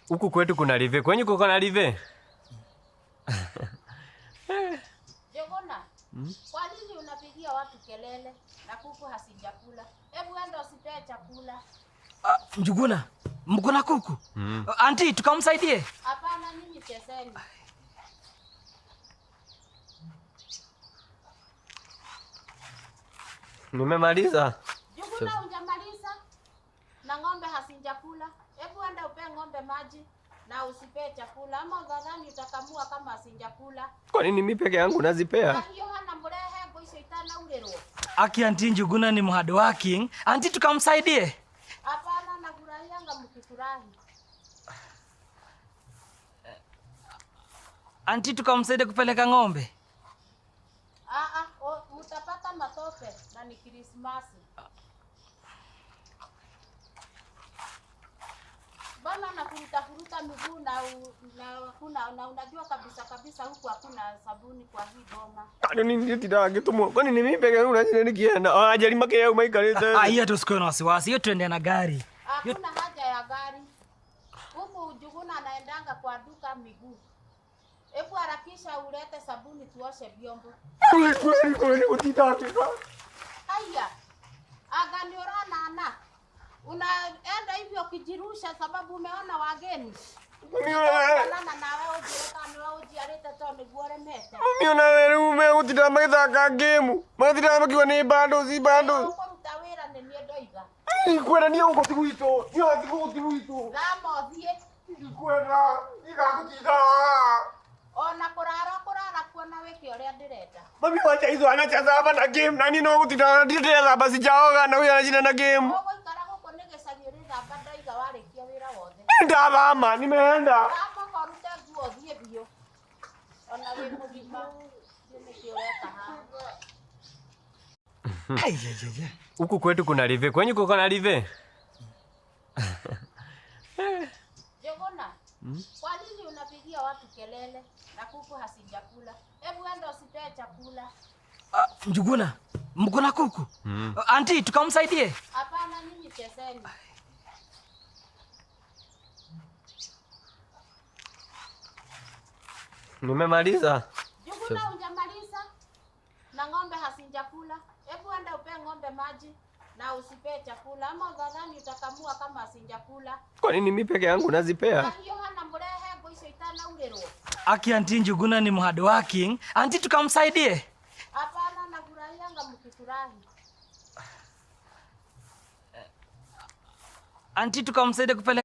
Huku kwetu kuna live. Kwenye kuko na live? Jogona, kwa nini unapigia watu kelele na kuku hasijakula? Hebu enda usipee chakula. Njuguna, mko na kuku? Auntie, tukamsaidie? Hapana, nyinyi chezeni. Nimemaliza. Jogona, hujamaliza? Na ng'ombe hasijakula. Hebu enda upe ng'ombe maji na usipee chakula, ama udhani utakamua kama hasijakula. Kwa nini mimi peke yangu nazipea? Hiyo hana mrehe boisho itana urero. Aki auntie Njuguna ni hard working. Auntie, tukamsaidie? Hapana, nafurahianga mkifurahi. Auntie, tukamsaidie kupeleka ng'ombe? Mtapata matope na ni Krismasi. Bana nafuruta miguu na unajua kabisa huku hakuna sabuni kwa hii boma. Kani nini tida gitumwa? Kwani ni mimi peke yangu unajua nikienda? Ajali make yao maikalete. Hiyo tusikue na wasiwasi. Hiyo tuende na gari. Hakuna haja ya gari. Huku Juguna anaendanga kwa duka miguu. Hebu harakisha ulete sabuni tuoshe vyombo. Kwani utitaka? Haya. Agani orana ana. Unaenda hivyo ukijirusha sababu umeona wageni. Mimi na wewe umeutita magithaka game. Magithita makiwa ni bando si bando. Uko mtawira ni ndoiga. Kwenda ni uko tiguito. Ni atigo tiguito. Ramo thie. Kwenda igakutita. Ona kurara kuona wiki uria ndirenda. Mami wacha hizo anachaza hapa na game. Nani no gutita ndirenda basi jaoga na huyo anashinda na game. Ndabama nimeenda. Kama korute nguo thie bio. Ona we mugima. Dine kioreka ha. Huku kwetu kuna live. Kwenye kuko na live? Jogona, kwa nini unapigia watu kelele na kuku hasijakula? Hebu enda usipee chakula. Njuguna, mko na kuku? Auntie, tukamsaidie? Hapana, nyinyi chezeni. Nimemaliza. Juguna, hujamaliza? Na ng'ombe hasijakula. Hebu enda upe ng'ombe maji na usipee chakula, ama udhani utakamua kama hasijakula. Kwa nini mimi peke yangu nazipea? Hiyo hana mrehe boisho itana urero. Aki auntie Njuguna ni hard working. Auntie, tukamsaidie? Hapana, nafurahianga mkifurahi. Auntie, tukamsaidie kupeleka